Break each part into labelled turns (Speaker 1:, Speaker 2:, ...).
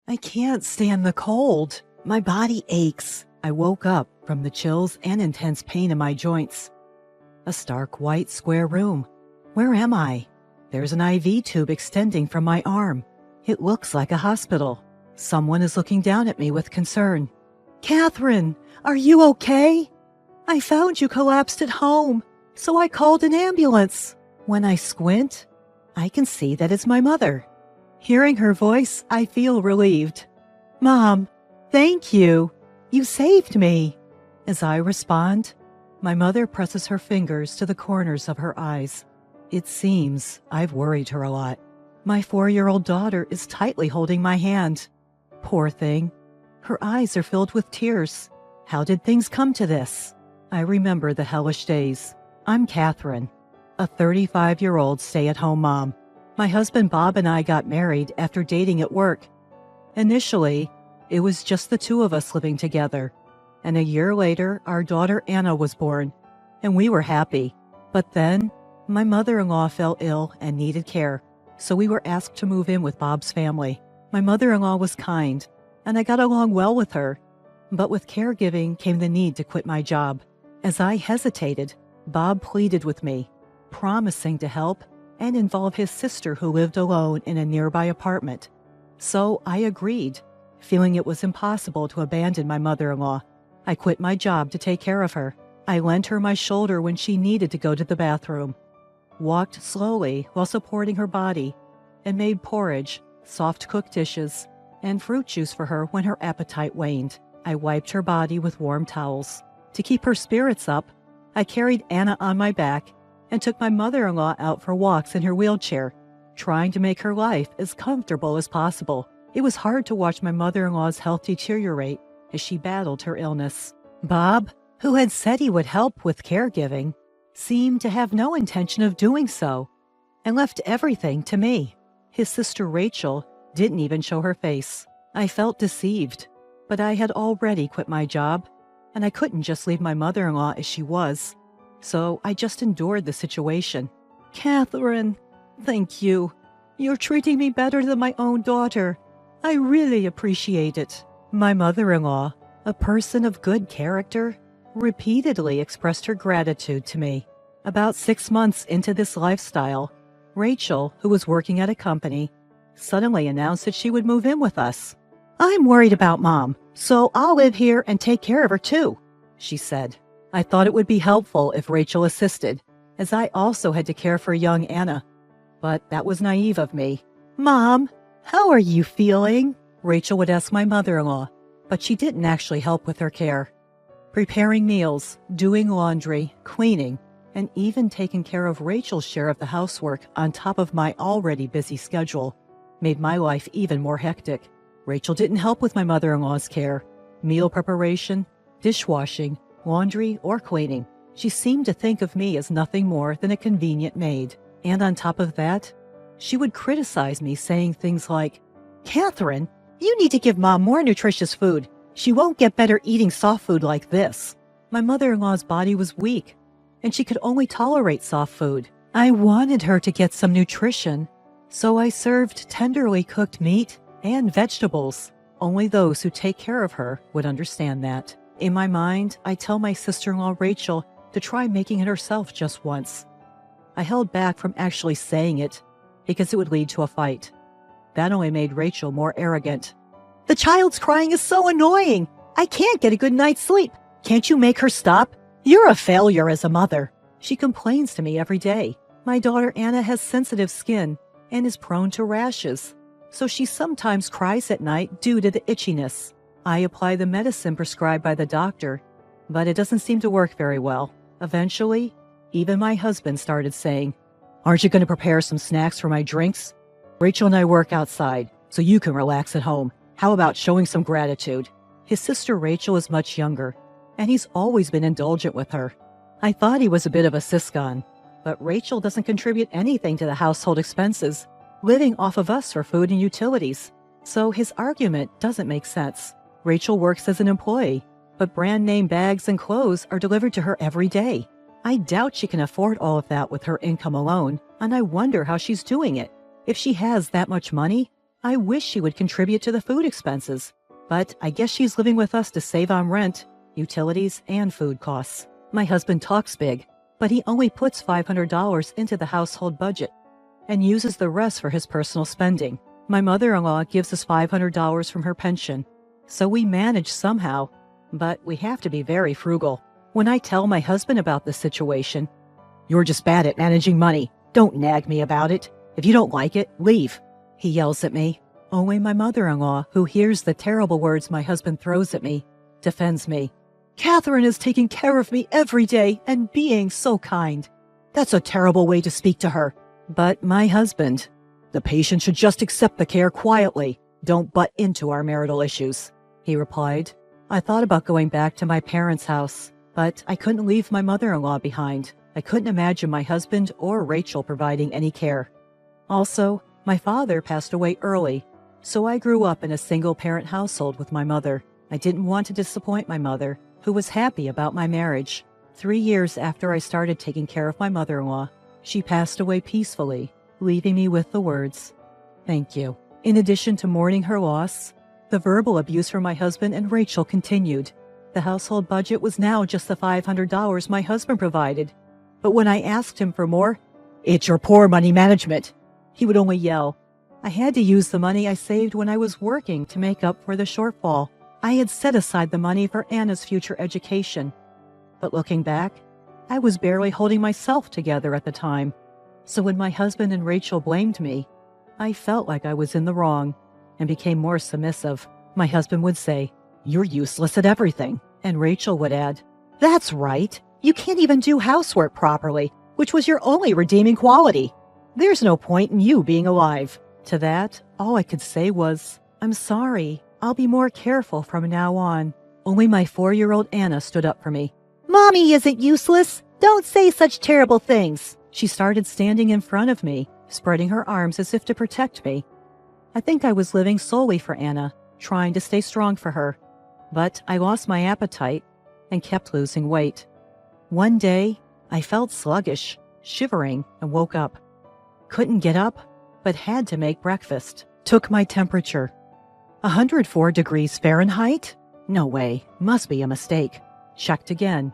Speaker 1: I can't stand the cold. My body aches. I woke up from the chills and intense pain in my joints. A stark white square room. Where am I? There's an IV tube extending from my arm. It looks like a hospital. Someone is looking down at me with concern. Catherine, are you okay? I found you collapsed at home, so I called an ambulance. When I squint, I can see that it's my mother. Hearing her voice, I feel relieved. Mom, thank you. You saved me. As I respond, my mother presses her fingers to the corners of her eyes. It seems I've worried her a lot. My 4-year-old daughter is tightly holding my hand. Poor thing. Her eyes are filled with tears. How did things come to this? I remember the hellish days. I'm Catherine, a 35-year-old stay-at-home mom. My husband Bob and I got married after dating at work. Initially, it was just the two of us living together. And a year later, our daughter Anna was born, and we were happy. But then, my mother-in-law fell ill and needed care, so we were asked to move in with Bob's family. My mother-in-law was kind, and I got along well with her. But with caregiving came the need to quit my job. As I hesitated, Bob pleaded with me, promising to help and involve his sister who lived alone in a nearby apartment. So I agreed, feeling it was impossible to abandon my mother-in-law. I quit my job to take care of her. I lent her my shoulder when she needed to go to the bathroom, walked slowly while supporting her body, and made porridge, soft-cooked dishes, and fruit juice for her when her appetite waned. I wiped her body with warm towels. To keep her spirits up, I carried Anna on my back and took my mother-in-law out for walks in her wheelchair, trying to make her life as comfortable as possible. It was hard to watch my mother-in-law's health deteriorate as she battled her illness. Bob, who had said he would help with caregiving, seemed to have no intention of doing so and left everything to me. His sister Rachel didn't even show her face. I felt deceived, but I had already quit my job, and I couldn't just leave my mother-in-law as she was. So I just endured the situation. Catherine, thank you. You're treating me better than my own daughter. I really appreciate it. My mother-in-law, a person of good character, repeatedly expressed her gratitude to me. About 6 months into this lifestyle, Rachel, who was working at a company, suddenly announced that she would move in with us. I'm worried about Mom, so I'll live here and take care of her too, she said. I thought it would be helpful if Rachel assisted, as I also had to care for young Anna. But that was naive of me. Mom, how are you feeling? Rachel would ask my mother-in-law, but she didn't actually help with her care. Preparing meals, doing laundry, cleaning, and even taking care of Rachel's share of the housework on top of my already busy schedule made my life even more hectic. Rachel didn't help with my mother-in-law's care, meal preparation, dishwashing, laundry, or cleaning. She seemed to think of me as nothing more than a convenient maid. And on top of that, she would criticize me, saying things like, Catherine, you need to give Mom more nutritious food. She won't get better eating soft food like this. My mother-in-law's body was weak, and she could only tolerate soft food. I wanted her to get some nutrition, so I served tenderly cooked meat and vegetables. Only those who take care of her would understand that. In my mind, I tell my sister-in-law Rachel to try making it herself just once. I held back from actually saying it because it would lead to a fight. That only made Rachel more arrogant. The child's crying is so annoying. I can't get a good night's sleep. Can't you make her stop? You're a failure as a mother. She complains to me every day. My daughter Anna has sensitive skin and is prone to rashes, so she sometimes cries at night due to the itchiness. I apply the medicine prescribed by the doctor, but it doesn't seem to work very well. Eventually, even my husband started saying, Aren't you going to prepare some snacks for my drinks? Rachel and I work outside, so you can relax at home. How about showing some gratitude? His sister Rachel is much younger, and he's always been indulgent with her. I thought he was a bit of a siscon, but Rachel doesn't contribute anything to the household expenses, living off of us for food and utilities. So his argument doesn't make sense. Rachel works as an employee, but brand name bags and clothes are delivered to her every day. I doubt she can afford all of that with her income alone, and I wonder how she's doing it. If she has that much money, I wish she would contribute to the food expenses, but I guess she's living with us to save on rent, utilities, and food costs. My husband talks big, but he only puts $500 into the household budget and uses the rest for his personal spending. My mother-in-law gives us $500 from her pension, so we manage somehow, but we have to be very frugal. When I tell my husband about this situation, "You're just bad at managing money. Don't nag me about it. If you don't like it, leave," he yells at me. Only my mother-in-law, who hears the terrible words my husband throws at me, defends me. "Catherine is taking care of me every day and being so kind. That's a terrible way to speak to her." But my husband, "The patient should just accept the care quietly. Don't butt into our marital issues," he replied. I thought about going back to my parents' house, but I couldn't leave my mother-in-law behind. I couldn't imagine my husband or Rachel providing any care. Also, my father passed away early, so I grew up in a single-parent household with my mother. I didn't want to disappoint my mother, who was happy about my marriage. 3 years after I started taking care of my mother-in-law, she passed away peacefully, leaving me with the words, "Thank you." In addition to mourning her loss, the verbal abuse from my husband and Rachel continued. The household budget was now just the $500 my husband provided. But when I asked him for more, "It's your poor money management," he would only yell. I had to use the money I saved when I was working to make up for the shortfall. I had set aside the money for Anna's future education. But looking back, I was barely holding myself together at the time. So when my husband and Rachel blamed me, I felt like I was in the wrong and became more submissive. My husband would say, "You're useless at everything." And Rachel would add, "That's right. You can't even do housework properly, which was your only redeeming quality. There's no point in you being alive." To that, all I could say was, "I'm sorry. I'll be more careful from now on." Only my 4-year-old Anna stood up for me. "Mommy isn't useless. Don't say such terrible things." She started standing in front of me, spreading her arms as if to protect me. I think I was living solely for Anna, trying to stay strong for her. But I lost my appetite and kept losing weight. One day, I felt sluggish, shivering, and woke up. Couldn't get up, but had to make breakfast. Took my temperature. 104 degrees Fahrenheit? No way, must be a mistake. Checked again.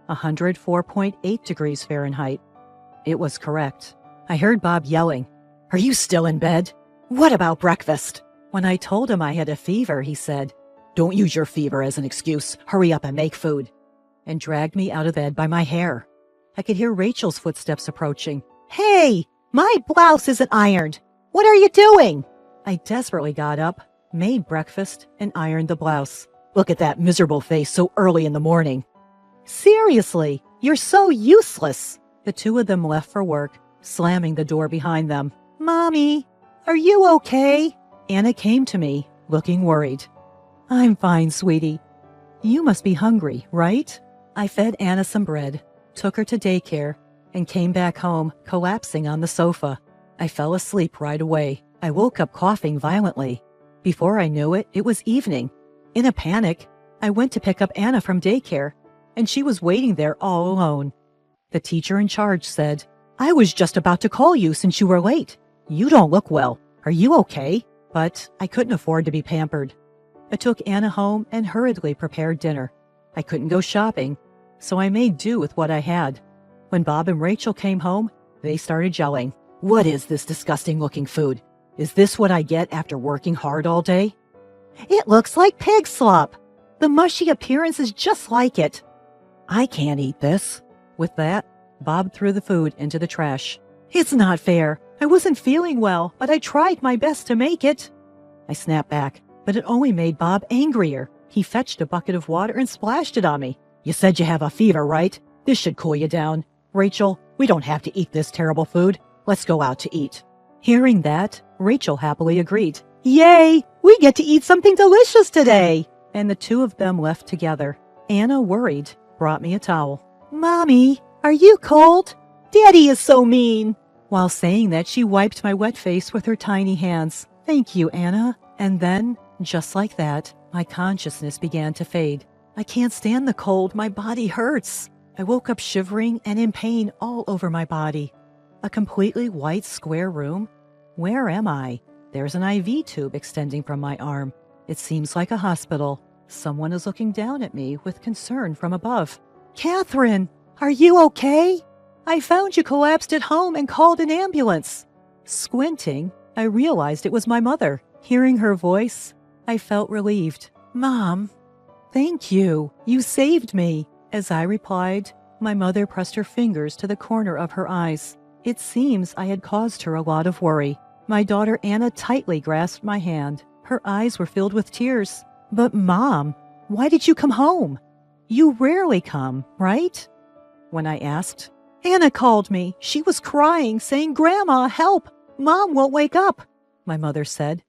Speaker 1: 104.8 degrees Fahrenheit. It was correct. I heard Bob yelling, "Are you still in bed? What about breakfast?" When I told him I had a fever, he said, "Don't use your fever as an excuse. Hurry up and make food," and dragged me out of bed by my hair. I could hear Rachel's footsteps approaching. "Hey, my blouse isn't ironed. What are you doing?" I desperately got up, made breakfast, and ironed the blouse. "Look at that miserable face so early in the morning." "Seriously, you're so useless." The two of them left for work, slamming the door behind them. "Mommy, are you okay?" Anna came to me, looking worried. "I'm fine, sweetie. You must be hungry, right?" I fed Anna some bread, took her to daycare, and came back home, collapsing on the sofa. I fell asleep right away. I woke up coughing violently. Before I knew it, it was evening. In a panic, I went to pick up Anna from daycare, and she was waiting there all alone. The teacher in charge said, "I was just about to call you since you were late. You don't look well. Are you okay?" But I couldn't afford to be pampered. I took Anna home and hurriedly prepared dinner. I couldn't go shopping, so I made do with what I had. When Bob and Rachel came home, they started yelling, "What is this disgusting-looking food? Is this what I get after working hard all day?" "It looks like pig slop. The mushy appearance is just like it." "I can't eat this." With that, Bob threw the food into the trash. "It's not fair. I wasn't feeling well, but I tried my best to make it." I snapped back, but it only made Bob angrier. He fetched a bucket of water and splashed it on me. "You said you have a fever, right? This should cool you down. Rachel, we don't have to eat this terrible food. Let's go out to eat." Hearing that, Rachel happily agreed. "Yay! We get to eat something delicious today!" And the two of them left together. Anna, worried, brought me a towel. "Mommy, are you cold? Daddy is so mean." While saying that, she wiped my wet face with her tiny hands. "Thank you, Anna." And then, just like that, my consciousness began to fade. I can't stand the cold. My body hurts. I woke up shivering and in pain all over my body. A completely white square room? Where am I? There's an IV tube extending from my arm. It seems like a hospital. Someone is looking down at me with concern from above. Catherine, are you okay? I found you collapsed at home and called an ambulance. Squinting, I realized it was my mother. Hearing her voice, I felt relieved. Mom, thank you. You saved me. As I replied, my mother pressed her fingers to the corner of her eyes. It seems I had caused her a lot of worry. My daughter Anna tightly grasped my hand. Her eyes were filled with tears. But Mom, why did you come home? You rarely come, right? When I asked, Anna called me. She was crying, saying, Grandma, help! Mom won't wake up, my mother said.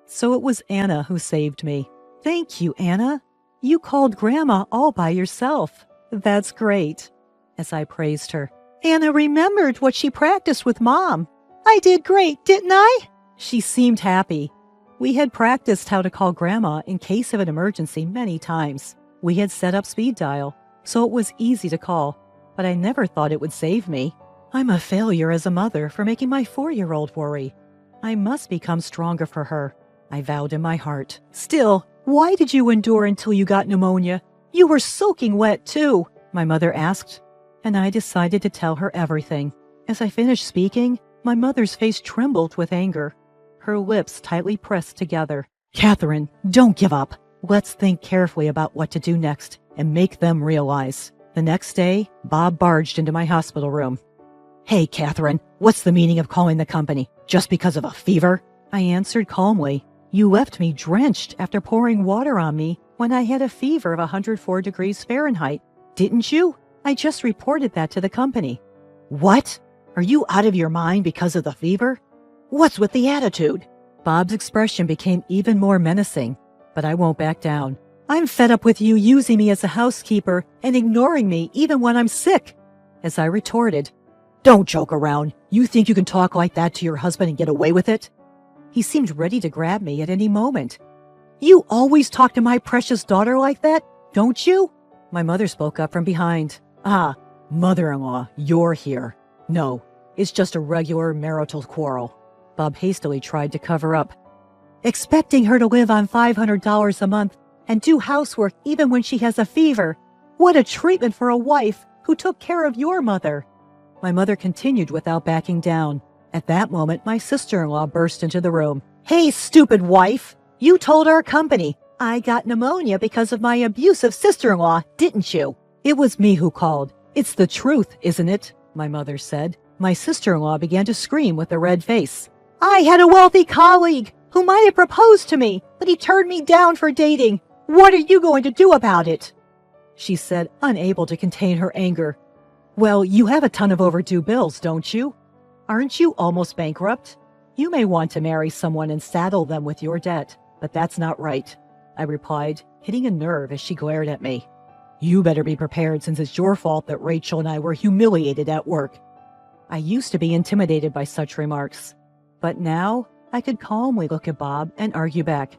Speaker 1: So it was Anna who saved me. Thank you, Anna. You called Grandma all by yourself. That's great. As I praised her, Anna remembered what she practiced with Mom. I did great, didn't I? She seemed happy. We had practiced how to call Grandma in case of an emergency many times. We had set up speed dial, so it was easy to call, but I never thought it would save me. I'm a failure as a mother for making my 4-year-old worry. I must become stronger for her, I vowed in my heart. Still, why did you endure until you got pneumonia? You were soaking wet, too, my mother asked, and I decided to tell her everything. As I finished speaking, my mother's face trembled with anger. Her lips tightly pressed together. Catherine, don't give up. Let's think carefully about what to do next and make them realize. The next day, Bob barged into my hospital room. Hey, Catherine, what's the meaning of calling the company? Just because of a fever? I answered calmly. You left me drenched after pouring water on me when I had a fever of 104 degrees Fahrenheit. Didn't you? I just reported that to the company. What? Are you out of your mind because of the fever? What's with the attitude? Bob's expression became even more menacing, but I won't back down. I'm fed up with you using me as a housekeeper and ignoring me even when I'm sick. As I retorted, don't joke around. You think you can talk like that to your husband and get away with it? He seemed ready to grab me at any moment. You always talk to my precious daughter like that, don't you? My mother spoke up from behind. Ah, mother-in-law, you're here. No, it's just a regular marital quarrel. Bob hastily tried to cover up. Expecting her to live on $500 a month and do housework even when she has a fever. What a treatment for a wife who took care of your mother. My mother continued without backing down. At that moment, my sister-in-law burst into the room. Hey, stupid wife! You told our company I got pneumonia because of my abusive sister-in-law, didn't you? It was me who called. It's the truth, isn't it? My mother said. My sister-in-law began to scream with a red face. I had a wealthy colleague who might have proposed to me, but he turned me down for dating. What are you going to do about it? She said, unable to contain her anger. Well, you have a ton of overdue bills, don't you? Aren't you almost bankrupt? You may want to marry someone and saddle them with your debt, but that's not right, I replied, hitting a nerve as she glared at me. You better be prepared since it's your fault that Rachel and I were humiliated at work. I used to be intimidated by such remarks, but now I could calmly look at Bob and argue back.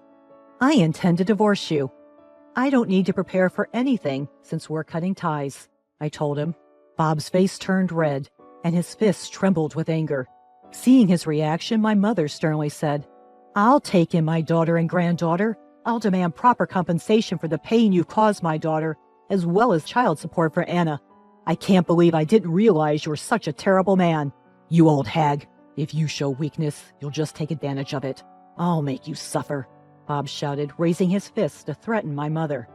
Speaker 1: I intend to divorce you. I don't need to prepare for anything since we're cutting ties, I told him. Bob's face turned red, and his fists trembled with anger. Seeing his reaction, my mother sternly said, I'll take in my daughter and granddaughter. I'll demand proper compensation for the pain you caused my daughter, as well as child support for Anna. I can't believe I didn't realize you're such a terrible man. You old hag. If you show weakness, you'll just take advantage of it. I'll make you suffer, Bob shouted, raising his fist to threaten my mother.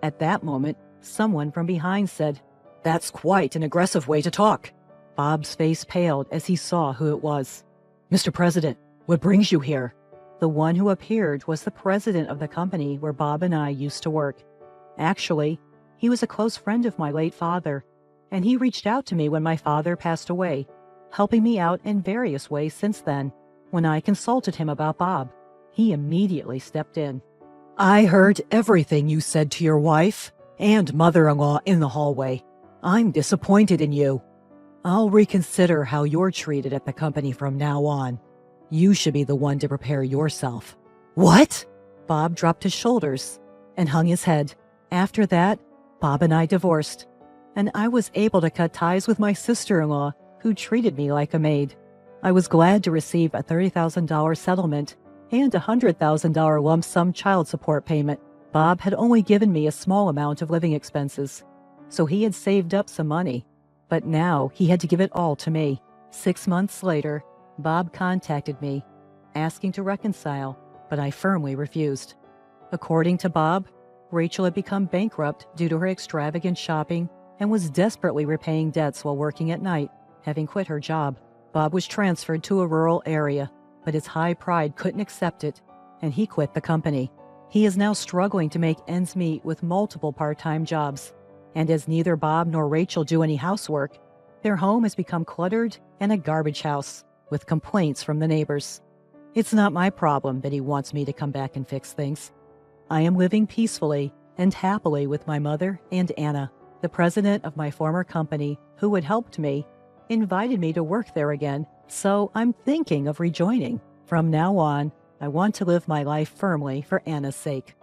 Speaker 1: At that moment, someone from behind said, That's quite an aggressive way to talk. Bob's face paled as he saw who it was. Mr. President, what brings you here? The one who appeared was the president of the company where Bob and I used to work. Actually, he was a close friend of my late father, and he reached out to me when my father passed away, helping me out in various ways since then. When I consulted him about Bob, he immediately stepped in. I heard everything you said to your wife and mother-in-law in the hallway. I'm disappointed in you. I'll reconsider how you're treated at the company from now on. You should be the one to prepare yourself. What? Bob dropped his shoulders and hung his head. After that, Bob and I divorced, and I was able to cut ties with my sister-in-law, who treated me like a maid. I was glad to receive a $30,000 settlement and a $100,000 lump sum child support payment. Bob had only given me a small amount of living expenses, so he had saved up some money. But now he had to give it all to me. 6 months later, Bob contacted me, asking to reconcile, but I firmly refused. According to Bob, Rachel had become bankrupt due to her extravagant shopping and was desperately repaying debts while working at night, having quit her job. Bob was transferred to a rural area, but his high pride couldn't accept it, and he quit the company. He is now struggling to make ends meet with multiple part-time jobs, and as neither Bob nor Rachel do any housework, their home has become cluttered and a garbage house, with complaints from the neighbors. It's not my problem that he wants me to come back and fix things. I am living peacefully and happily with my mother and Anna. The president of my former company, who had helped me, invited me to work there again, so I'm thinking of rejoining. From now on, I want to live my life firmly for Anna's sake.